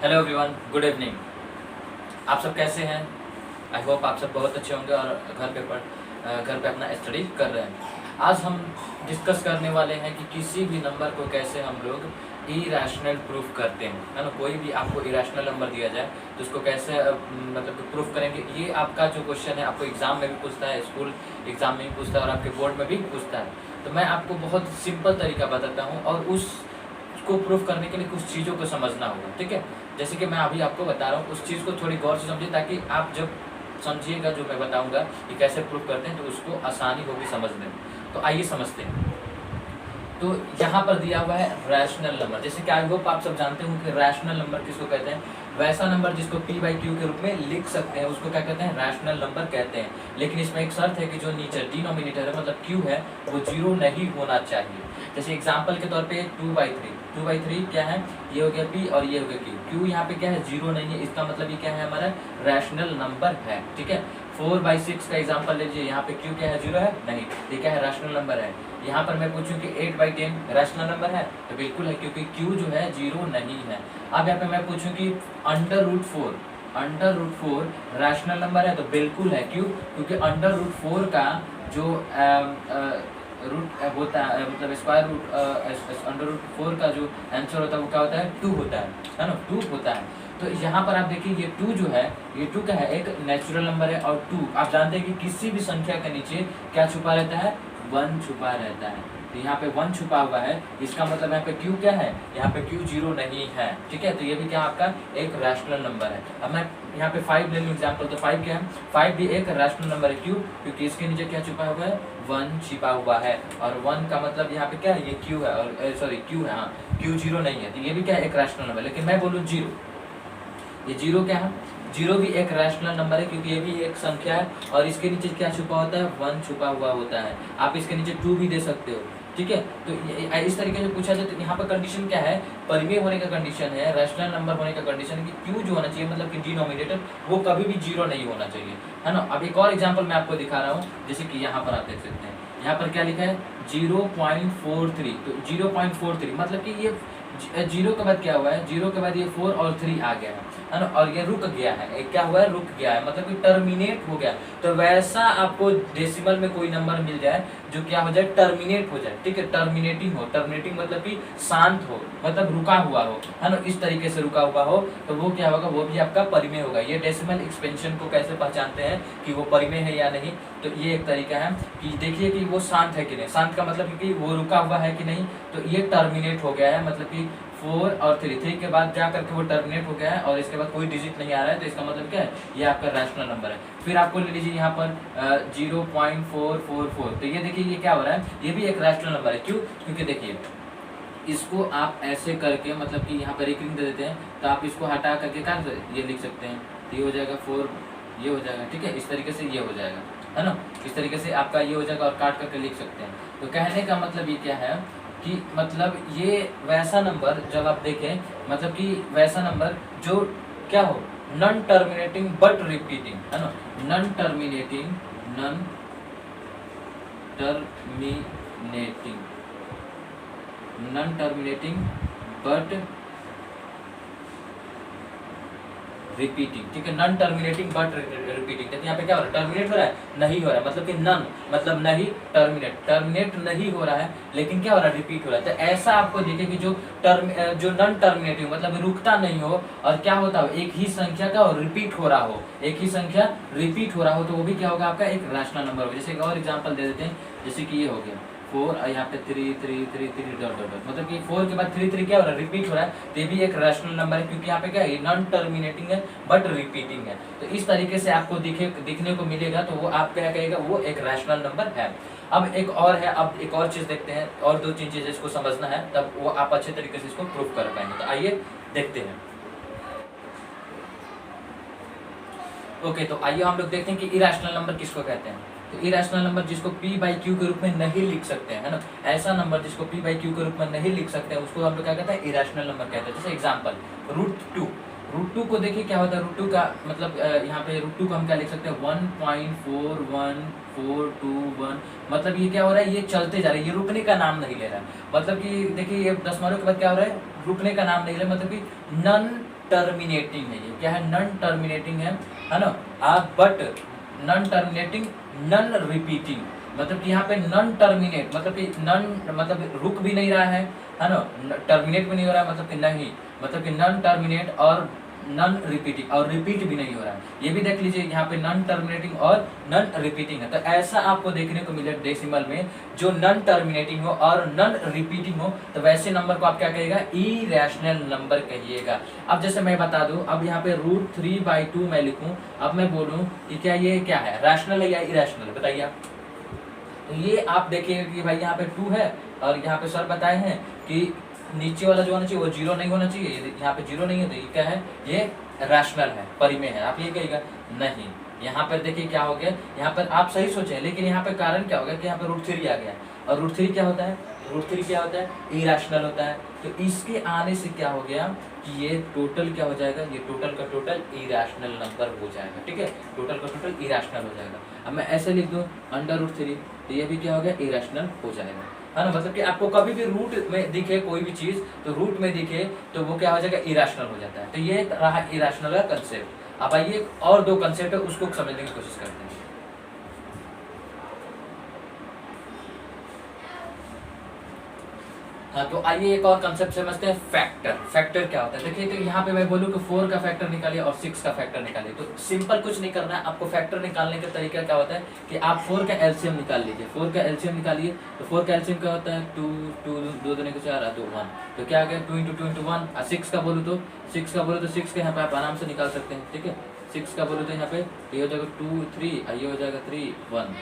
Hello everyone, good evening. आप सब कैसे हैं? आई होप आप सब बहुत अच्छे होंगे और घर पे अपना स्टडी कर रहे हैं। आज हम डिस्कस करने वाले हैं कि किसी भी नंबर को कैसे हम लोग इरेशनल प्रूफ करते हैं, है ना। कोई भी आपको इरेशनल नंबर दिया जाए तो उसको कैसे मतलब प्रूफ करेंगे। ये आपका जो क्वेश्चन है आपको एग्जाम में भी पूछता है, स्कूल एग्जाम में भी पूछता है और आपके बोर्ड में भी पूछता है। तो मैं आपको बहुत सिंपल तरीका बताता हूँ और उसको प्रूफ करने के लिए कुछ चीज़ों को समझना होगा, ठीक है। जैसे कि मैं अभी आपको बता रहा हूँ, उस चीज़ को थोड़ी गौर से समझिए ताकि आप जब समझिएगा जो मैं बताऊंगा कि कैसे प्रूफ करते हैं तो उसको आसानी होगी समझने में। तो आइए समझते हैं। तो यहाँ पर दिया हुआ है रैशनल नंबर। जैसे कि आई होप आप सब जानते हो कि रैशनल नंबर किसको कहते हैं। वैसा नंबर जिसको p बाई क्यू के रूप में लिख सकते हैं उसको क्या कहते हैं, रैशनल नंबर कहते हैं। लेकिन इसमें एक शर्त है कि जो नीचे डिनोमिनेटर है मतलब q है वो 0 नहीं होना चाहिए। जैसे एग्जाम्पल के तौर पे 2/3 क्या है, ये हो गया p और ये हो गया q यहाँ पे क्या है 0 नहीं है, इसका मतलब ये क्या है हमारा रैशनल नंबर है, ठीक है। 4/6 का एग्जाम्पल लीजिए, यहाँ पे q क्या है 0 है नहीं, ये क्या है रैशनल नंबर है। यहाँ पर मैं पूछूं कि 8/10 रैशनल नंबर है तो बिल्कुल है क्योंकि q जो है 0 नहीं है। अब यहाँ पे मैं पूछूं कि अंडर रूट 4 रैशनल नंबर है तो बिल्कुल है, क्यों? क्योंकि अंडर रूट 4 का जो रूट होता है मतलब स्क्वायर रूट अंडर रूट 4 का जो आंसर होता है वो क्या होता है 2 होता है ना, 2 होता है। तो यहाँ पर आप देखिए ये 2 जो है ये 2 क्या है, एक नेचुरल नंबर है और 2 आप जानते हैं कि किसी भी संख्या के नीचे क्या छुपा रहता है, 1 छुपा रहता है। तो यहाँ पे 1 छुपा हुआ है, इसका मतलब यहाँ पे q क्या है, यहाँ पे q 0 नहीं है, ठीक है। तो ये भी क्या आपका एक रैशनल नंबर है। अब मैं यहाँ पे 5 ले लूँ एग्जाम्पल, तो 5 क्या है, 5 भी एक रैशनल नंबर है, क्यों? क्योंकि इसके नीचे क्या छुपा हुआ है, 1 छिपा हुआ है और 1 का मतलब यहाँ पे क्या है, ये q है और सॉरी q है, हाँ q 0 नहीं है, तो ये भी क्या है एक रैशनल नंबर। लेकिन मैं बोलूँ 0, ये 0 क्या है, 0 भी एक रैशनल नंबर है क्योंकि ये भी एक संख्या है और इसके नीचे क्या छुपा होता है, 1 छुपा हुआ होता है। आप इसके नीचे 2 भी दे सकते हो, ठीक है। तो इस तरीके से पूछा जाए तो यहाँ पर कंडीशन क्या है, परिमेय होने का कंडीशन है, रैशनल नंबर होने का कंडीशन है कि q जो होना चाहिए मतलब कि डिनोमिनेटर वो कभी भी 0 नहीं होना चाहिए, है ना। अब एक और एग्जाम्पल मैं आपको दिखा रहा हूँ, जैसे कि यहाँ पर आप देख सकते हैं, यहाँ पर क्या लिखा है 0.43, तो 0.43 मतलब कि ये 0 के बाद क्या हुआ है, 0 के बाद ये 4 और 3 आ गया है ना, और ये रुक गया है, क्या हुआ है, रुक गया है मतलब कि टर्मिनेट हो गया। तो वैसा आपको डेसिमल में कोई नंबर मिल जाए जो क्या हो जाए, टर्मिनेट हो जाए, ठीक है। टर्मिनेटिंग मतलब कि शांत हो, मतलब रुका हुआ हो, है ना, इस तरीके से रुका हुआ हो तो वो क्या होगा, वो भी आपका परिमेय होगा। ये डेसिमल एक्सपेंशन को कैसे पहचानते हैं कि वो परिमेय है या नहीं, तो ये एक तरीका है कि देखिए कि वो शांत है कि नहीं, शांत का मतलब कि वो रुका हुआ है कि नहीं, तो ये टर्मिनेट हो गया है, मतलब कि 4 और 3 के बाद जा करके वो टर्मिनेट हो गया है और इसके बाद कोई डिजिट नहीं आ रहा है, तो इसका मतलब क्या है, ये आपका रैशनल नंबर है। फिर आपको ले लीजिए यहाँ पर 0.444, तो ये देखिए ये क्या हो रहा है, ये भी एक रैशनल नंबर है, क्यों? क्योंकि देखिए इसको आप ऐसे करके मतलब कि यहाँ पर एक रिंग दे देते हैं तो आप इसको हटा करके क्या ये लिख सकते हैं, ये हो जाएगा 4, ये हो जाएगा, ठीक है, इस तरीके से ये हो जाएगा, है ना, इस तरीके से आपका ये हो जाएगा और काट करके लिख सकते हैं। तो कहने का मतलब ये क्या है कि मतलब ये वैसा नंबर जब आप देखें मतलब कि वैसा नंबर जो क्या हो, नॉन टर्मिनेटिंग बट रिपीटिंग, है ना, नॉन टर्मिनेटिंग बट रिपीटिंग, ठीक है, नॉन टर्मिनेटिंग बट रिपीटिंग। यहाँ पे क्या हो रहा है, टर्मिनेट हो रहा है, नहीं हो रहा है, मतलब कि नॉन मतलब नहीं, टर्मिनेट नहीं हो रहा है, लेकिन क्या हो रहा है, रिपीट हो रहा है। तो ऐसा आपको देखे कि जो नॉन टर्मिनेटिंग मतलब रुकता नहीं हो और क्या होता हो, एक ही संख्या का रिपीट हो रहा हो, एक ही संख्या रिपीट हो रहा हो, तो वो भी क्या होगा आपका एक रैशनल नंबर होगा। जैसे एक और एग्जाम्पल दे देते हैं, जैसे कि ये हो गया 4 और यहाँ पे 3 डॉट मतलब कि 4 के बाद 3 क्या हो रहा है, रिपीट हो रहा है, तो ये भी एक रैशनल नंबर है क्योंकि यहाँ पे क्या है, नॉन टर्मिनेटिंग है बट रिपीटिंग है। तो इस तरीके से आपको दिखने को मिलेगा, तो वो आप क्या कहेगा, वो एक रैशनल नंबर है। अब एक और है, अब एक और चीज देखते हैं, और 2-3 चीजें इसको समझना है, तब वो आप अच्छे तरीके से इसको प्रूफ कर पाएंगे। तो आइए देखते हैं। ओके, तो आइए हम लोग देखते हैं कि इरेशनल नंबर किसको कहते हैं। तो इरेशनल नंबर जिसको p बाई क्यू के रूप में नहीं लिख सकते हैं, है ना, ऐसा नंबर जिसको p बाई क्यू के रूप में नहीं लिख सकते हैं उसको हम लोग क्या कहते हैं, इरेशनल नंबर कहते हैं। जैसे एग्जांपल रूट टू को देखिए क्या होता है, रूट टू का मतलब यहाँ पे रूट टू को हम क्या लिख सकते हैं, 1.41421, मतलब ये क्या हो रहा है, ये चलते जा रहा है, ये रुकने का नाम नहीं ले रहा है। मतलब कि देखिए ये दशमलव के बाद क्या हो रहा है, रुकने का नाम नहीं ले, मतलब कि नॉन टर्मिनेटिंग है। ये क्या है? नॉन टर्मिनेटिंग है ना। आप but non terminating, non repeating, मतलब कि यहाँ पे नॉन टर्मिनेट मतलब कि नॉन मतलब रुक भी नहीं रहा है ना, टर्मिनेट भी नहीं हो रहा है मतलब कि नहीं, मतलब कि नॉन टर्मिनेट और नॉन रिपीटिंग, और रिपीट भी नहीं हो रहा है। ये भी देख लीजिए यहाँ पे नॉन टर्मिनेटिंग और नॉन रिपीटिंग है। तो ऐसा आपको देखने को मिले डेसिमल में जो नॉन टर्मिनेटिंग हो और नॉन रिपीटिंग हो, तो वैसे नंबर को आप क्या कहिएगा? इरेशनल नंबर कहिएगा। अब जैसे मैं बता दूं, अब यहाँ पे √3/2 मैं लिखूं, अब मैं बोलूं कि क्या ये क्या है, रैशनल है या इरेशनल, बताइए आप। तो ये आप देखिएगा कि भाई यहाँ पे 2 है और यहाँ पे सर बताए हैं कि नीचे वाला जो होना चाहिए वो 0 नहीं होना चाहिए, यहाँ पे 0 नहीं है तो ये क्या है? ये रैशनल है, परिमेय है। आप ये कहिएगा नहीं। यहाँ पर देखिए क्या हो गया, यहाँ पर आप सही सोचे, लेकिन यहाँ पे कारण क्या हो गया कि यहाँ पे √3 आ गया, और √3 क्या होता है? √3 क्या होता है? इरेशनल होता है। तो इसके आने से क्या हो गया कि ये टोटल क्या हो जाएगा? ये टोटल का टोटल इरेशनल नंबर हो जाएगा। ठीक है, टोटल का टोटल इरेशनल हो जाएगा। अब मैं ऐसे लिख दूं √3, तो ये भी क्या हो गया? इरेशनल हो जाएगा, है ना। मतलब कि आपको कभी भी रूट में दिखे कोई भी चीज, तो रूट में दिखे तो वो क्या हो जाएगा? इरेशनल हो जाता है। तो ये रहा इरेशनल का कंसेप्ट। अब आइए और दो कंसेप्ट है उसको समझने की कोशिश करते हैं। हाँ, तो आइए एक और कंसेप्ट समझते हैं, फैक्टर। फैक्टर क्या होता है? देखिए, तो यहाँ पे मैं बोलूँ कि 4 का फैक्टर निकालिए और 6 का फैक्टर निकालिए, तो सिंपल कुछ नहीं करना है आपको। फैक्टर निकालने का तरीका क्या होता है कि आप 4 का एलसीएम निकाल लीजिए। 4 का एलसीएम निकालिए, तो 4 का एलसीएम क्या होता है? 2 2 दूनी को 4 तो 1, तो क्या आ गया? 2 × 2 × 1। 6 का बोलूँ तो 6 के यहाँ पे आप आराम से निकाल सकते हैं। ठीक है, 6 का बोलूँ तो यहाँ पे ये हो जाएगा 2 3, ये हो जाएगा 3 1।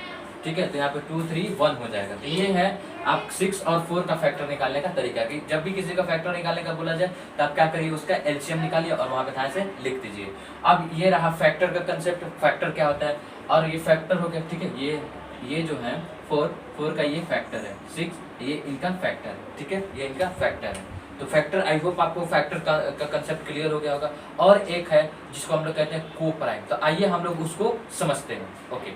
ठीक है, तो यहाँ पे 2 3 1 हो जाएगा। तो ये है आप 6 और 4 का फैक्टर निकालने का तरीका, कि जब भी किसी का फैक्टर निकालने का बोला जाए तो आप क्या करिए? उसका एलसीएम निकालिए और वहां पे ध्यान से लिख दीजिए। अब ये रहा फैक्टर का कंसेप्ट, फैक्टर क्या होता है, और ये फैक्टर हो गया। ठीक है, ये जो है 4 का ये फैक्टर है, 6 ये इनका फैक्टर है। ठीक है, ये इनका फैक्टर है। तो फैक्टर, आई होप आपको फैक्टर का कंसेप्ट क्लियर हो गया होगा। और एक है जिसको हम लोग कहते हैं को प्राइम, तो आइए हम लोग उसको समझते हैं। ओके,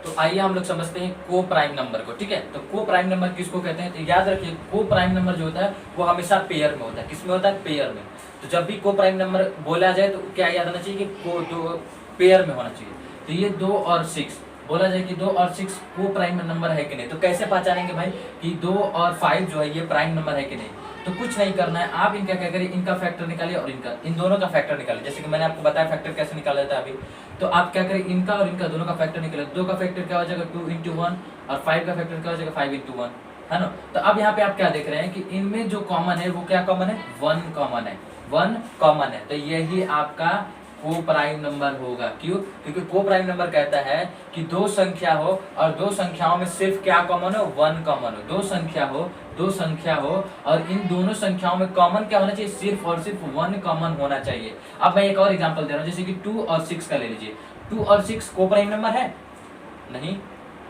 तो आइए हम लोग समझते हैं को प्राइम नंबर को। ठीक है, तो को प्राइम नंबर किसको कहते हैं? तो याद रखिए, को प्राइम नंबर जो होता है वो हमेशा पेयर में होता है। किस में होता है? पेयर में। तो जब भी को प्राइम नंबर बोला जाए तो क्या याद आना चाहिए कि को दो पेयर में होना चाहिए। तो ये 2 और 6 बोला जाए कि 2 और 6 को प्राइम नंबर है कि नहीं, तो कैसे पहचानेंगे भाई कि 2 और 5 जो है ये प्राइम नंबर है कि नहीं? तो कुछ नहीं करना है, आप इनका क्या करिए? इनका फैक्टर निकालिए और इनका, इन दोनों का फैक्टर निकालिए। जैसे कि मैंने आपको बताया फैक्टर कैसे निकाला जाता है अभी, तो आप क्या करें? इनका और इनका दोनों का फैक्टर निकालिए। 2 का फैक्टर क्या हो जाएगा? 2 × 1, और 5 का फैक्टर क्या हो जाएगा? 5 × 1, है ना। तो अब यहाँ पे आप क्या देख रहे हैं कि इनमें जो कॉमन है वो क्या कॉमन है? 1 कॉमन है, 1 कॉमन है। तो यही आपका को प्राइम नंबर होगा। क्यों? क्योंकि को प्राइम नंबर कहता है कि दो संख्या हो और दो संख्याओं में सिर्फ क्या कॉमन हो? 1 कॉमन हो। दो संख्या हो और इन दोनों संख्याओं में कॉमन क्या होना चाहिए? सिर्फ और सिर्फ 1 कॉमन होना चाहिए। अब मैं एक और एग्जांपल दे रहा हूँ, जैसे कि 2 और 6 का ले लीजिए। 2 और 6 को प्राइम नंबर है? नहीं।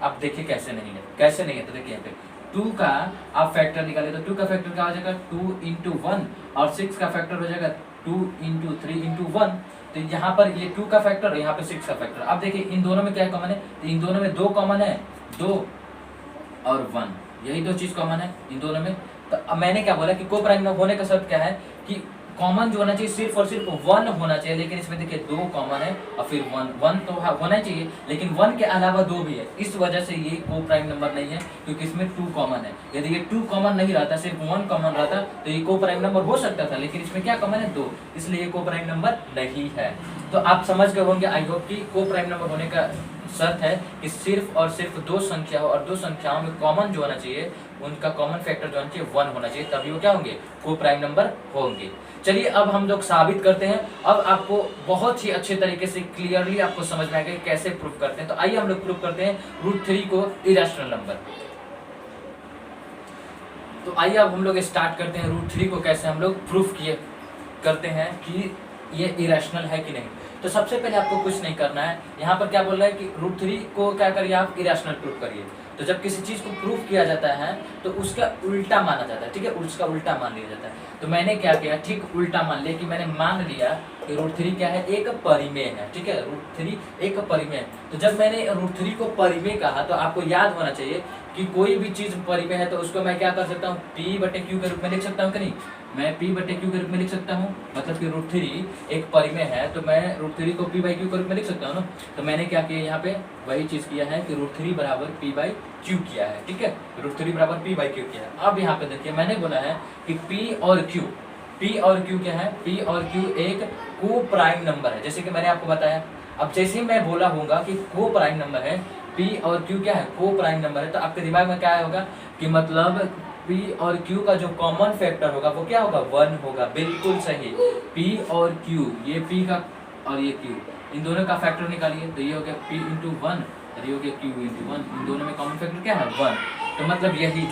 अब देखिए कैसे नहीं है, कैसे नहीं है, तो देखिए यहाँ पे 2 का आप फैक्टर निकाले तो 2 का फैक्टर क्या हो जाएगा? 2 × 1, और 6 का फैक्टर हो जाएगा 2 × 3 × 1। तो यहाँ पर ये 2 का फैक्टर, यहाँ पे 6 का फैक्टर। अब देखिए इन दोनों में क्या कॉमन है? तो इन दोनों में 2 कॉमन है, 2 और 1, यही दो चीज कॉमन है इन दोनों में। तो अब मैंने क्या बोला कि को प्राइम होने का शर्त क्या है कि कॉमन जो होना चाहिए सिर्फ और सिर्फ 1 होना चाहिए। लेकिन इसमें देखिए 2 कॉमन है और फिर 1 तो होना ही चाहिए, लेकिन 1 के अलावा 2 भी है। इस वजह से ये को प्राइम नंबर नहीं है, क्योंकि इसमें 2 कॉमन है। यदि ये 2 कॉमन नहीं रहता, सिर्फ 1 कॉमन रहता, तो ये को प्राइम नंबर हो सकता था, लेकिन इसमें क्या कॉमन है? 2, इसलिए ये को प्राइम नंबर नहीं है। तो आप समझ गए होंगे आई होप कि को प्राइम नंबर होने का शर्त है कि सिर्फ और सिर्फ दो संख्या हो और दो संख्याओं में कॉमन जो होना चाहिए, उनका कॉमन फैक्टर जो होना चाहिए 1 होना चाहिए, तभी वो क्या होंगे? को प्राइम नंबर होंगे। चलिए अब हम लोग साबित करते हैं। अब आपको बहुत ही अच्छे तरीके से क्लियरली आपको समझ में आएगा कैसे प्रूफ करते हैं। तो आइए हम लोग प्रूफ करते हैं √3 को इरेशनल नंबर। तो आइए अब हम लोग स्टार्ट करते हैं √3 को कैसे हम लोग प्रूफ करते हैं कि ये इरेशनल है कि नहीं। तो सबसे पहले आपको कुछ नहीं करना है। यहाँ पर क्या बोल रहा है कि √3 को क्या करिए? आप इरेशनल प्रूफ करिए। तो जब किसी चीज को प्रूफ किया जाता है तो उसका उल्टा माना जाता है। ठीक है, उसका उल्टा मान लिया जाता है। तो मैंने क्या किया? ठीक उल्टा मान लिया कि मैंने मान लिया कि √3 क्या है? एक परिमेय है। ठीक है, √3 एक परिमेय है। तो जब मैंने √3 को परिमेय कहा तो आपको याद होना चाहिए कि कोई भी चीज परिमेय है तो उसको मैं क्या कर सकता हूँ? P/Q के रूप में लिख सकता हूँ कि नहीं? मैं p बटे q के रूप में लिख सकता हूँ, मतलब कि √3 एक परिमेय है तो मैं √3 को p बाई क्यू के रूप में लिख सकता हूँ ना। तो मैंने क्या किया यहाँ पे वही चीज़ किया है कि √3 बराबर p बाई क्यू किया है, ठीक है, √3 बराबर p बाई क्यू किया है। अब यहाँ पे देखिए मैंने बोला है कि p और q क्या है, p और q एक को प्राइम नंबर है, जैसे कि मैंने आपको बताया। अब जैसे ही मैं बोला होगा कि को प्राइम नंबर है, p और q क्या है, को प्राइम नंबर है, तो आपके दिमाग में क्या होगा कि मतलब p और q का जो कॉमन फैक्टर होगा वो क्या होगा, 1 होगा। बिल्कुल सही, p और q, ये p का और ये q, इन दोनों का फैक्टर निकालिए तो ये हो गया p इंटू 1 और ये हो गया q इंटू 1, इन दोनों में कॉमन फैक्टर क्या है, 1। तो मतलब यही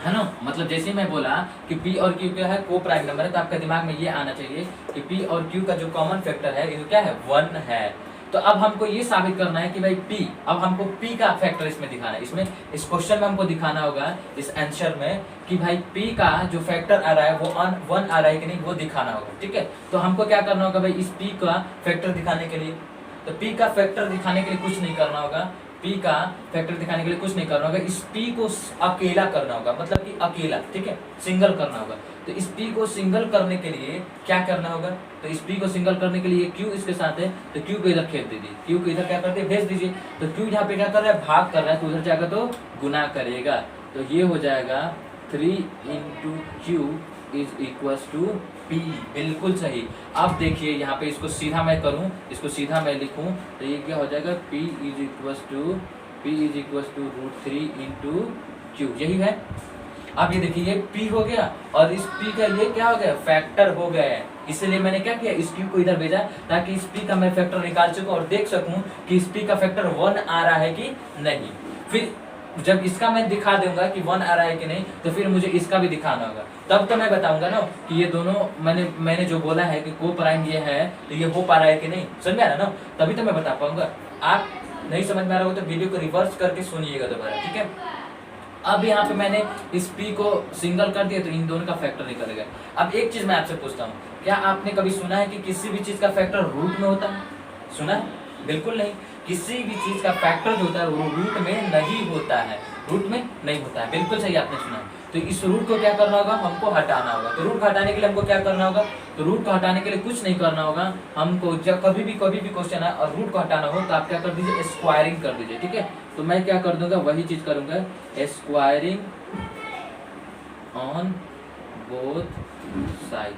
है ना। मतलब जैसे मैं बोला कि p और q क्या है, को प्राइम नंबर है, तो आपके दिमाग में ये आना चाहिए कि p और q का जो कॉमन फैक्टर है ये क्या है, 1 है। तो अब हमको ये साबित करना है कि भाई p, अब हमको p का फैक्टर इसमें दिखाना है, इसमें इस क्वेश्चन में हमको दिखाना होगा इस आंसर में कि भाई p का जो फैक्टर आ रहा है वो 1 आ रहा है कि नहीं, वो दिखाना होगा, ठीक है। तो हमको क्या करना होगा भाई, इस p का फैक्टर दिखाने के लिए, तो p का फैक्टर दिखाने के लिए कुछ नहीं करना होगा, p का फैक्टर दिखाने के लिए कुछ नहीं करना होगा, इस p को अकेला करना होगा, मतलब कि अकेला, ठीक है, सिंगल करना होगा। तो इस p को सिंगल करने के लिए क्या करना होगा, तो इस p को सिंगल करने के लिए q इसके साथ है, तो q को इधर खेल दीजिए, q को इधर क्या करते हैं, भेज दीजिए। तो q यहाँ पे क्या कर रहा है, भाग कर रहा है, तो उधर जाएगा तो गुना करेगा, तो ये हो जाएगा 3 into q is equals to p। बिल्कुल सही। अब देखिए यहाँ पे इसको सीधा मैं करूँ, इसको सीधा मैं लिखूँ तो ये क्या हो जाएगा, p is equals to √3 into q, यही है। अब ये देखिए ये p हो गया और इस p का ये क्या हो गया, फैक्टर हो गया है, इसलिए मैंने क्या किया, इस q को इधर भेजा ताकि इस p का मैं फैक्टर निकाल सकूं और देख सकूं कि इस p का फैक्टर 1 आ रहा है कि नहीं। फिर जब इसका मैं दिखा दूंगा कि 1 आ रहा है कि नहीं, तो फिर मुझे इसका भी दिखाना होगा, तब तो मैं बताऊंगा ना कि ये दोनों मैंने जो बोला है कि को प्राइम ये है तो ये हो पा रहा है कि नहीं, समझ में आ रहा ना, तभी तो मैं बता पाऊंगा। आप नहीं समझ में आ रहा हो तो वीडियो को रिवर्स करके सुनिएगा दोबारा, ठीक है। अब यहाँ पे मैंने इस p को सिंगल कर दिया तो इन दोनों का फैक्टर निकल गया। अब एक चीज मैं आपसे पूछता हूँ, क्या आपने कभी सुना है कि किसी भी चीज का फैक्टर रूट में होता है, सुना है? बिल्कुल नहीं। किसी भी चीज का फैक्टर जो होता है वो रूट में नहीं होता है, रूट में नहीं होता है, बिल्कुल सही आपने सुना है। तो इस रूट को क्या करना होगा, हमको हटाना होगा। तो रूट को हटाने के लिए हमको क्या करना होगा, तो रूट को हटाने के लिए कुछ नहीं करना होगा हमको। जब कभी भी क्वेश्चन है और रूट को हटाना हो तो आप क्या कर दीजिए, स्क्वायरिंग कर दीजिए, ठीक है। तो मैं क्या कर दूंगा, वही चीज करूंगा, स्क्वायरिंग ऑन बोथ साइड,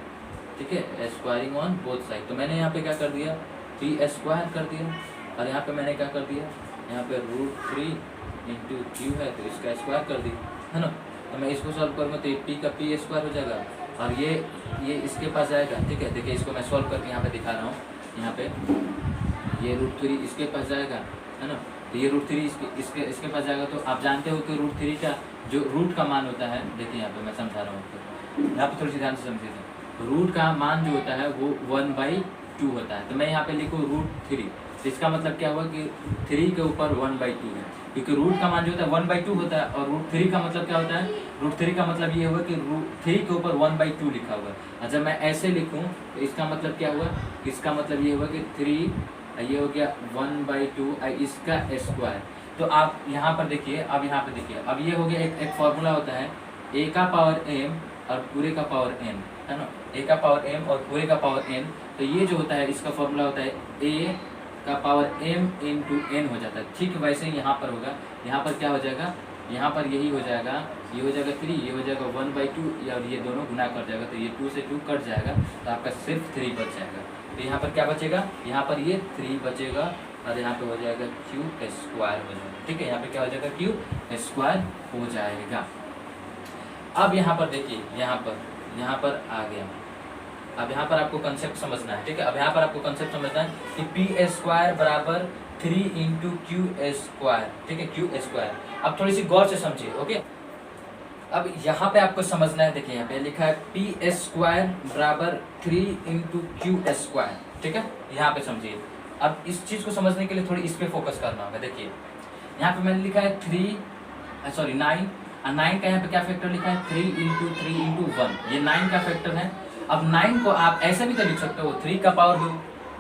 ठीक है, स्क्वायरिंग ऑन बोथ साइड। तो मैंने यहाँ पे क्या कर दिया, p स्क्वायर कर दिया और यहाँ पे मैंने क्या कर दिया, यहाँ पे √3 इंटू क्यू है तो इसका स्क्वायर कर दिया, है ना। तो मैं इसको सॉल्व करूँगा तो p का p स्क्वायर हो जाएगा और ये इसके पास जाएगा, ठीक है। देखिए इसको मैं सॉल्व करके यहाँ पे दिखा रहा हूँ, यहाँ पे ये √3 इसके पास जाएगा, है ना। तो ये √3 इसके पास जाएगा। तो आप जानते हो कि √3 का जो रूट का मान होता है, देखिए यहाँ पे मैं समझा रहा हूँ आपको, यहाँ पे थोड़ी सी ध्यान से समझिए। रूट का मान जो होता है वो 1/2 होता है। तो मैं यहाँ पे लिखूँ √3, तो इसका मतलब क्या हुआ कि 3 के ऊपर 1/2 है, क्योंकि रूट का मान जो होता है 1/2 होता है और √3 का मतलब क्या होता है, √3 का मतलब ये हुआ कि √3 के ऊपर 1/2 लिखा हुआ है। जब मैं ऐसे लिखूँ तो इसका मतलब क्या हुआ, इसका मतलब ये हुआ कि 3 ये हो गया 1/2 इसका स्क्वायर। तो आप यहाँ पर देखिए, अब यहाँ पे देखिए, अब ये हो गया एक फॉर्मूला होता है a का पावर m और पूरे का पावर n, है ना, a का पावर m और पूरे का पावर n। तो ये जो होता है इसका फॉर्मूला होता है a का पावर m इंटू n हो जाता है। ठीक वैसे ही यहाँ पर होगा, यहाँ पर क्या हो जाएगा, यहाँ पर यही हो जाएगा, ये हो जाएगा 3, ये हो जाएगा 1/2 और ये दोनों गुना कर जाएगा, तो ये 2 से 2 कट जाएगा, तो आपका सिर्फ 3 बच जाएगा। तो यहाँ पर क्या बचेगा, यहाँ पर ये 3 बचेगा और यहाँ पे हो जाएगा क्यू स्क्वायर हो जाएगा, ठीक है। यहाँ पे क्या हो जाएगा, क्यू स्क्वायर हो जाएगा। अब यहाँ पर देखिए, यहाँ पर आ गया। अब यहाँ पर आपको कंसेप्ट समझना है, ठीक है। अब यहाँ पर आपको कंसेप्ट समझना है कि p स्क्वायर बराबर 3 इंटू क्यू स्क्वायर, ठीक है, क्यू स्क्वायर। अब थोड़ी सी गौर से समझिए, ओके। अब यहाँ पे आपको समझना है, देखिए यहाँ पे लिखा है p स्क्वायर बराबर 3 इंटू क्यू स्क्वायर, ठीक है। यहाँ पे समझिए। अब इस चीज को समझने के लिए थोड़ी इस पे फोकस करना होगा। देखिए यहाँ पे मैंने लिखा है 9 और 9 का यहाँ पे क्या फैक्टर लिखा है, 3 इंटू 1, ये 9 का फैक्टर है। अब 9 को आप ऐसे भी तो लिख सकते हो 3 का पावर 2,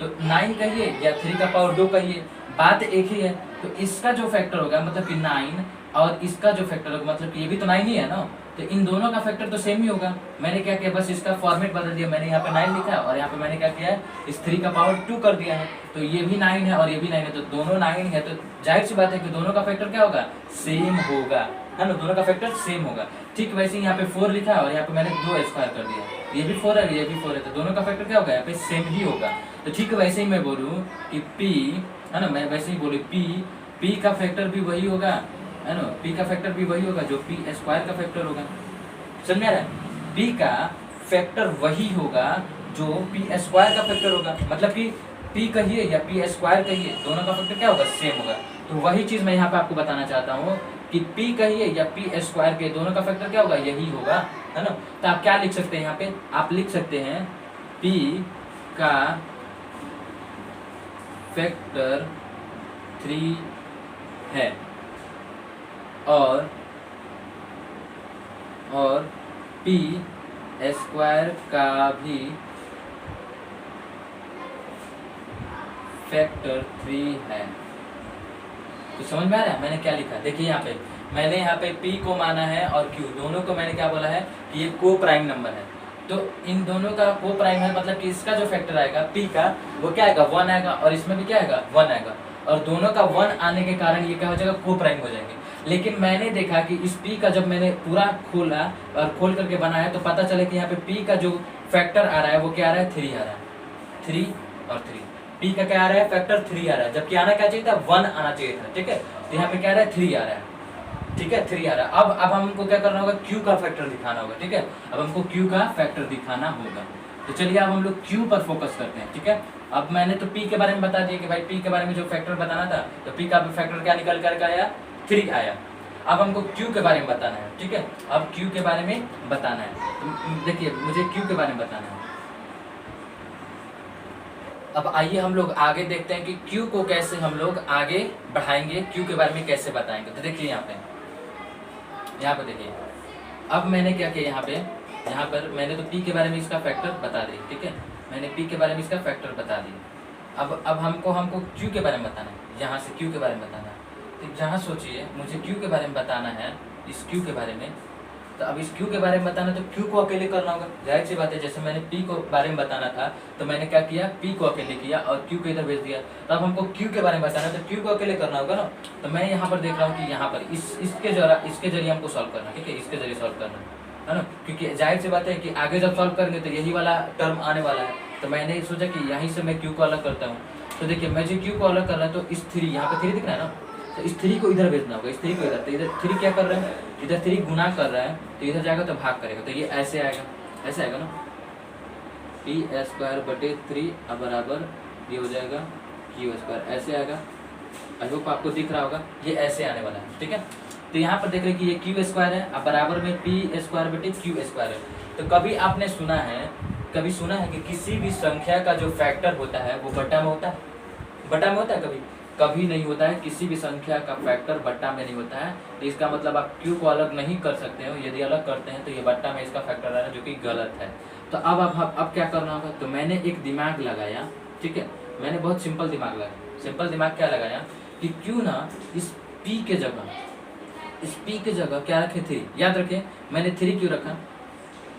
तो 9 कहिए या 3 का पावर 2 कहिए, बात एक ही है। तो इसका जो फैक्टर होगा मतलब कि 9 और इसका जो फैक्टर होगा मतलब कि ये भी तो 9 ही है ना, तो इन दोनों का फैक्टर तो सेम ही होगा। मैंने क्या किया, बस इसका फॉर्मेट बदल दिया, मैंने यहाँ पे 9 लिखा और यहाँ पे मैंने क्या किया है, इस 3 का पावर 2 कर दिया है। तो ये भी 9 है और ये भी 9 है, तो दोनों 9 है, तो जाहिर सी बात है कि दोनों का फैक्टर क्या होगा, सेम होगा, है ना, दोनों का फैक्टर सेम होगा। ठीक वैसे ही यहाँ पे 4 लिखा है और यहाँ पे मैंने 2 स्क्वायर कर दिया, ये भी 4 है, ये भी 4 है, तो दोनों का फैक्टर क्या होगा, यहाँ पे सेम ही होगा। तो ठीक वैसे ही मैं बोलूँ कि P, है ना, मैं वैसे ही बोलूँ P का फैक्टर भी वही होगा, है ना, P का फैक्टर भी वही होगा जो P स्क्वायर का फैक्टर होगा। समझ में आ रहा है, P का फैक्टर वही होगा जो P स्क्वायर का फैक्टर होगा। मतलब कि P कहिए या P स्क्वायर कहिए, दोनों का फैक्टर क्या होगा, सेम होगा। तो वही चीज मैं यहाँ पे आपको बताना चाहता हूँ कि P कहिए या P स्क्वायर के दोनों का फैक्टर क्या होगा, यही होगा, है ना। तो आप क्या लिख सकते हैं यहाँ पे, आप लिख सकते हैं P का फैक्टर 3 है और P स्क्वायर का भी फैक्टर 3 है। तो समझ में आ रहा है मैंने क्या लिखा, देखिए यहाँ पे मैंने यहाँ पे P को माना है और Q दोनों को मैंने क्या बोला है कि ये को प्राइम नंबर है। तो इन दोनों का को प्राइम है, मतलब कि इसका जो फैक्टर आएगा P का वो क्या आएगा, 1 आएगा, और इसमें भी क्या आएगा, 1 आएगा, और दोनों का 1 आने के कारण ये क्या हो जाएगा, को प्राइम हो जाएंगे। लेकिन मैंने देखा कि इस P का जब मैंने पूरा खोला और खोल करके बनाया तो पता चले कि यहाँ पे P का जो फैक्टर आ रहा है वो क्या आ रहा है, 3 आ रहा है, 3 और 3, P का क्या आ रहा है, फैक्टर 3 आ रहा है, जबकि आना क्या चाहिए था, 1 आना चाहिए था। ठीक है, तो यहाँ पे क्या आ रहा है, 3 आ रहा है। ठीक है, 3 आ रहा है। अब हमको क्या करना होगा, Q का फैक्टर दिखाना होगा। ठीक है, अब हमको Q का फैक्टर दिखाना होगा। तो चलिए अब हम लोग Q पर फोकस करते हैं। ठीक है, अब मैंने तो P के बारे में बता दिया कि भाई P के बारे में जो फैक्टर बताना था, तो P का फैक्टर क्या निकल कर आया, 3 आया। अब हमको Q के बारे में बताना है। ठीक है, अब Q के बारे में बताना है, तो देखिए मुझे Q के बारे में बताना है। अब आइए हम लोग आगे देखते हैं कि Q को कैसे हम लोग आगे बढ़ाएंगे, Q के बारे में कैसे बताएंगे। तो देखिए यहाँ पे देखिए, अब मैंने क्या किया, यहाँ पर मैंने तो P के बारे में इसका फैक्टर बता दी। ठीक है, मैंने P के बारे में इसका फैक्टर बता दिया। अब हमको Q के बारे में बताना है, यहाँ से Q के बारे में बताना है। तो जहाँ सोचिए मुझे Q के बारे में बताना है, इस Q के बारे में, तो अब इस Q के बारे में बताना तो Q को अकेले करना होगा, जाहिर सी बात है। जैसे मैंने P को बारे में बताना था तो मैंने क्या किया, P को अकेले किया और Q को इधर भेज दिया। तो अब हमको Q के बारे में बताना है तो Q को अकेले करना होगा ना। तो मैं यहाँ पर देख रहा हूँ कि यहाँ पर इसके जरिए हमको सॉल्व करना। ठीक है, इसके जरिए सॉल्व करना है ना, क्योंकि जाहिर सी बात है कि आगे जब सॉल्व करेंगे तो यही वाला टर्म आने वाला है। तो मैंने सोचा कि यहीं से मैं Q को अलग करता हूँ। तो देखिए मैं जो Q को अलग कर रहा है, तो इस 3, यहाँ पे 3 दिख रहा है ना, तो इस 3 को इधर भेजना होगा, इस 3 को इधर। तो इधर 3 क्या कर रहा है, इधर 3 गुना कर रहा है, तो इधर जाएगा तो भाग करेगा, तो ये ऐसे आएगा, ऐसे आएगा ना, P स्क्वायर बटे 3 अब बराबर ये हो जाएगा Q स्क्वायर, ऐसे आएगा। आई होप आपको दिख रहा होगा, ये ऐसे आने वाला है। ठीक है, तो यहाँ पर देख रहे कि ये Q स्क्वायर है, अब बराबर में P स्क्वायर बटे Q स्क्वायर है। तो कभी आपने सुना है कि किसी भी संख्या का जो फैक्टर होता है वो बट्टा में होता है, बट्टा में होता है, कभी नहीं होता है। किसी भी संख्या का फैक्टर बट्टा में नहीं होता है। तो इसका मतलब आप Q को अलग नहीं कर सकते हो, यदि अलग करते हैं तो ये बट्टा में इसका फैक्टर आ रहा है, जो कि गलत है। तो अब क्या करना होगा, तो मैंने एक दिमाग लगाया। ठीक है, मैंने बहुत सिंपल दिमाग लगाया। सिंपल दिमाग क्या लगाया कि क्यों ना इस P के जगह क्या रखे, 3। याद रखें मैंने 3 क्यों रखा,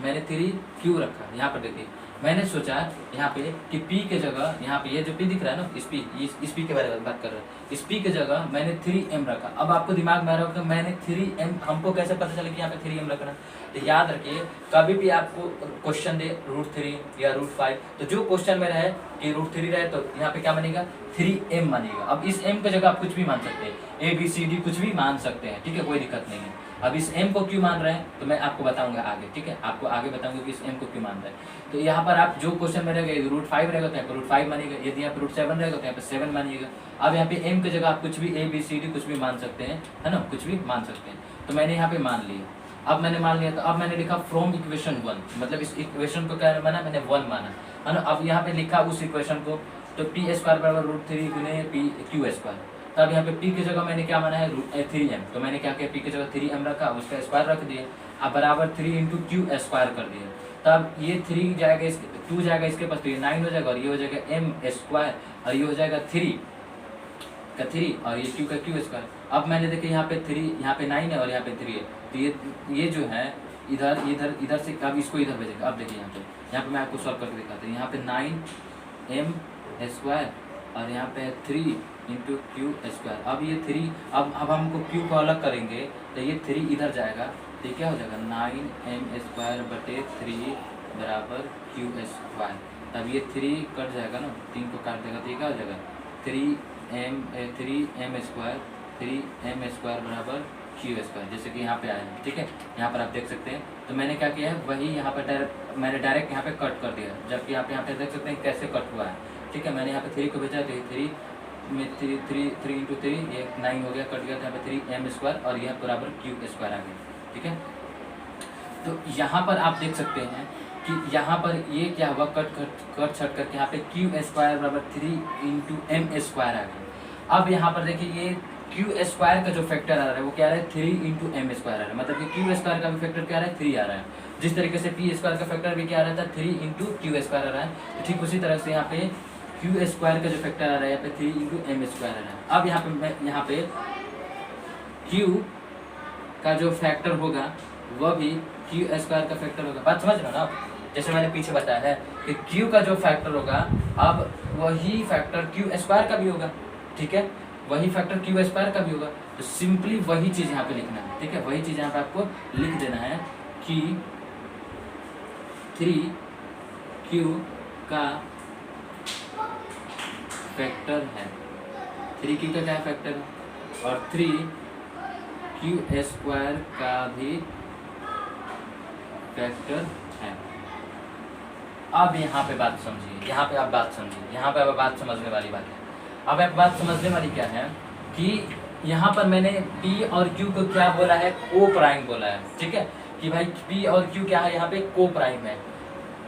मैंने 3 क्यों रखा, यहाँ पर देखिए मैंने सोचा यहाँ पे कि P के जगह, यहाँ पे ये जो P दिख रहा है ना, इस P के बारे में बात कर रहा है, इस P के जगह मैंने 3m रखा। अब आपको दिमाग में आ रहा होगा कि मैंने 3m, हमको कैसे पता चला कि यहाँ पे 3m रखना। तो याद रखिए कभी भी आपको क्वेश्चन दे √3 या √5, तो जो क्वेश्चन में रहे कि √3 रहे तो यहाँ पे क्या बनेगा, 3m बनेगा। अब इस m की जगह आप कुछ भी मान सकते हैं, ABCD कुछ भी मान सकते हैं। ठीक है, कोई दिक्कत नहीं है। अब इस m को क्यों मान रहे हैं तो मैं आपको बताऊंगा आगे। ठीक है, आपको आगे बताऊंगा कि इस m को क्यों मान रहे हैं। तो यहाँ पर आप जो क्वेश्चन में रहेगा, यदि √5 रहेगा तो यहाँ पर √5 मानिएगा, यदि यहाँ पर √7 रहेगा तो यहाँ पर 7 मानिएगा। अब यहाँ पे m की जगह आप कुछ भी ABCD कुछ भी मान सकते हैं, है ना, कुछ भी मान सकते हैं। तो मैंने यहाँ पे मान लिया। अब मैंने मान लिया तो अब मैंने लिखा फ्रॉम इक्वेशन 1, मतलब इस इक्वेशन को क्या माना, मैंने 1 माना, है ना। अब यहाँ पे लिखा उस इक्वेशन को, तो P स्क्वायर बराबर √3 गुने Q स्क्वायर। तब यहाँ पे P की जगह मैंने क्या माना है, 3m, तो मैंने क्या किया, P की जगह 3m रखा, उसका स्क्वायर रख दिया। अब बराबर 3 × Q स्क्वायर कर दिया। तब ये 3 जाएगा, 2 जाएगा इसके पास, तो ये 9 हो जाएगा, और ये हो जाएगा m स्क्वायर, और ये हो जाएगा 3 का 3 और ये Q का Q स्क्वायर। अब मैंने देखा यहाँ पे 3, यहाँ पे 9 है और यहाँ पे 3 है, तो ये जो है इधर इधर इधर से अब इसको इधर भेजेगा। अब देखिए यहाँ पे मैं आपको सॉल्व करके दिखाता हूँ। यहाँ पे 9m² और यहाँ पे 3 इंटू क्यू स्क्वायर। अब ये 3 अब हमको क्यू को अलग करेंगे तो ये 3 इधर जाएगा तो ये क्या हो जाएगा 9m²/3 बराबर क्यू स्क्वायर। तब ये 3 कट जाएगा ना, 3 को काट देगा तो ये क्या हो जाएगा 3m² बराबर क्यू स्क्वायर, जैसे कि यहाँ पे आया है। ठीक है, यहाँ पर आप देख सकते हैं। तो मैंने क्या किया है वही यहाँ पर मैंने डायरेक्ट यहाँ पे कट कर दिया, जबकि आप यहाँ पे देख सकते हैं कैसे कट हुआ है। ठीक है, मैंने यहाँ पे 3 को भेजा तो 3 में 3 इंटू 3 ये 9 हो गया, कट गया। तो यहाँ पे 3m² और यह बराबर क्यू स्क्वायर आ गया। ठीक है, तो यहाँ पर आप देख सकते हैं कि यहाँ पर ये क्या हुआ कट छट करके यहाँ पे क्यू स्क्वायर बराबर 3 इंटू m² आ गया। अब यहाँ पर देखिए ये क्यू स्क्वायर का जो फैक्टर आ रहा है वो क्या आ रहा है 3 इंटू m² आ रहा है, मतलब कि क्यू स्क्वायर का भी फैक्टर क्या आ रहा है 3 आ रहा है। जिस तरीके से पी स्क्वायर का फैक्टर भी क्या आ रहा था 3 इंटू क्यू स्क्वायर आ रहा है, तो ठीक उसी तरह से यहाँ पे क्यू स्क्वायर का जो फैक्टर आ रहा है यहाँ पे 3 इंटू m² आ रहा है। अब यहाँ पे क्यू का जो फैक्टर होगा वह भी क्यू स्क्वायर का फैक्टर होगा। बात समझ रहे हो ना आप? जैसे मैंने पीछे बताया है कि क्यू का जो फैक्टर होगा अब वही फैक्टर क्यू स्क्वायर का भी होगा। ठीक है, वही फैक्टर क्यू स्क्वायर का भी होगा। तो सिंपली वही चीज़ यहाँ पे लिखना है। ठीक है, वही चीज़ यहाँ पे आपको लिख देना है कि 3q का फैक्टर है, 3q का क्या फैक्टर है और 3q² का भी फैक्टर है। अब यहाँ पे बात समझिए, यहाँ पे आप बात समझिए, यहाँ पे अब बात समझने वाली बात है। अब आप बात समझने वाली क्या है कि यहाँ पर मैंने p और q को क्या बोला है को प्राइम बोला है। ठीक है, कि भाई p और q क्या है यहाँ पे को प्राइम है।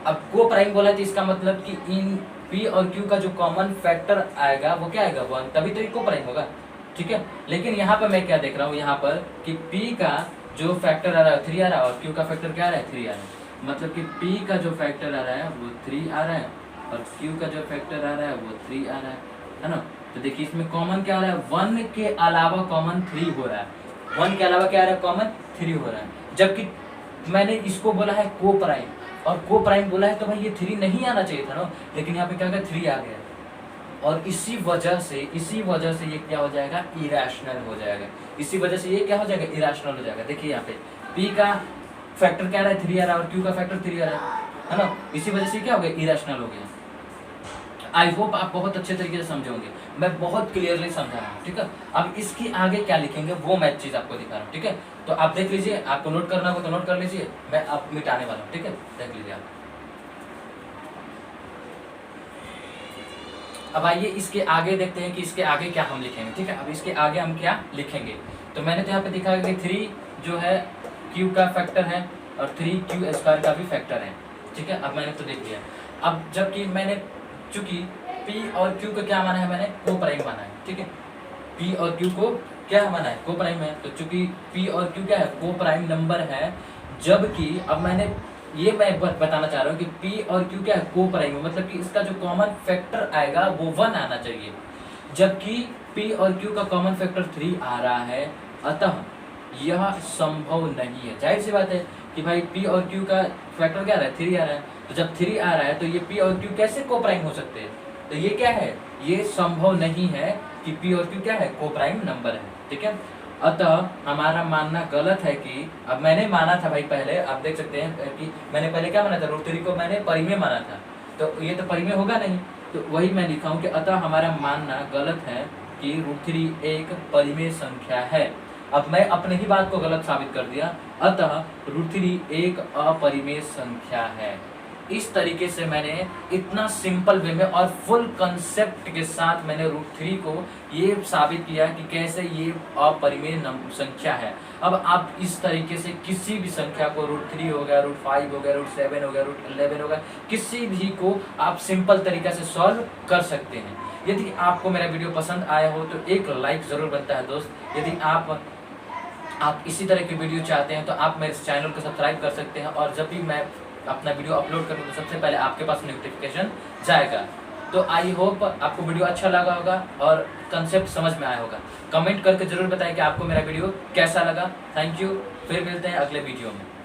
अब को प्राइम बोला है तो इसका मतलब कि इन p और q का जो कॉमन फैक्टर आएगा वो क्या आएगा 1, तभी तो ये को प्राइम होगा। ठीक है, लेकिन यहाँ पर मैं क्या देख रहा हूँ यहाँ पर कि p का जो फैक्टर आ रहा है 3 आ रहा है और q का फैक्टर क्या आ रहा है 3 आ रहा है, मतलब कि p का जो फैक्टर आ रहा है वो 3 आ रहा है और q का जो फैक्टर आ रहा है वो 3 आ रहा है ना। तो देखिए इसमें कॉमन क्या आ रहा है 1 के अलावा कॉमन 3 हो रहा है, 1 के अलावा क्या आ रहा है कॉमन 3 हो रहा है। जबकि मैंने इसको बोला है को प्राइम और को प्राइम बोला है तो भाई ये 3 नहीं आना चाहिए था ना, लेकिन यहाँ पे क्या 3 आ गया और इसी वजह से ये क्या हो जाएगा इरेशनल हो जाएगा। इसी वजह से ये क्या हो जाएगा इरेशनल हो जाएगा। देखिए यहाँ पे p का फैक्टर क्या आ रहा है 3 आ रहा है और q का फैक्टर 3 आ रहा है ना, इसी वजह से क्या हो गया इरेशनल हो गया। आई होप आप बहुत अच्छे तरीके से समझे होंगे, मैं बहुत क्लियरली समझा रहा हूँ। ठीक है, अब इसकी आगे क्या लिखेंगे वो मैं चीज़ आपको दिखा रहा हूँ। ठीक है, तो आप देख लीजिए, आपको नोट करना हो तो नोट कर लीजिए, मैं अब मिटाने वाला हूँ। ठीक है, देख लीजिए आप। अब आइए इसके आगे देखते हैं कि इसके आगे क्या हम लिखेंगे। ठीक है, अब इसके आगे हम क्या लिखेंगे, तो मैंने तो यहाँ पे दिखा कि 3 जो है q का फैक्टर है और 3q² का भी फैक्टर है। ठीक है, अब मैंने तो देख लिया। अब जबकि मैंने चूंकि p और q को क्या माना है मैंने को प्राइम माना है। ठीक है, p और q को क्या माना है को प्राइम है, तो चूंकि p और q क्या है को प्राइम नंबर है, जबकि अब मैंने ये मैं बताना चाह रहा हूँ कि p और q क्या है को प्राइम है, मतलब कि इसका जो कॉमन फैक्टर आएगा वो 1 आना चाहिए, जबकि p और q का कॉमन फैक्टर 3 आ रहा है। अतः यह संभव नहीं है। जाहिर सी बात है कि भाई p और q का फैक्टर क्या आ रहा है 3 आ रहा है, तो जब 3 आ रहा है तो ये p और q कैसे को प्राइम हो सकते हैं, तो ये क्या है ये संभव नहीं है कि p और q क्या है को प्राइम नंबर है। ठीक है, अतः हमारा मानना गलत है कि अब मैंने माना था भाई पहले, आप देख सकते हैं कि मैंने पहले क्या माना था √3 को मैंने परिमेय माना था, तो ये तो परिमेय होगा नहीं, तो वही मैं लिखा हूँ कि अतः हमारा मानना गलत है कि √3 एक परिमेय संख्या है। अब मैं अपने ही बात को गलत साबित कर दिया, अतः √3 एक अपरिमेय संख्या है। इस तरीके से मैंने इतना सिंपल वे में और फुल कंसेप्ट के साथ मैंने √3 को ये साबित किया कि कैसे ये अपरिमेय संख्या है। अब आप इस तरीके से किसी भी संख्या को √3 हो गया √5 हो गया √7 हो गया √11 हो गया, किसी भी को आप सिंपल तरीका से सॉल्व कर सकते हैं। यदि आपको मेरा वीडियो पसंद आया हो तो एक लाइक ज़रूर बनता है दोस्त। यदि आप इसी तरह की वीडियो चाहते हैं तो आप मेरे चैनल को सब्सक्राइब कर सकते हैं और जब भी मैं अपना वीडियो अपलोड करूँ तो सबसे पहले आपके पास नोटिफिकेशन जाएगा। तो आई होप आपको वीडियो अच्छा लगा होगा और कंसेप्ट समझ में आया होगा। कमेंट करके जरूर बताएं कि आपको मेरा वीडियो कैसा लगा। थैंक यू, फिर मिलते हैं अगले वीडियो में।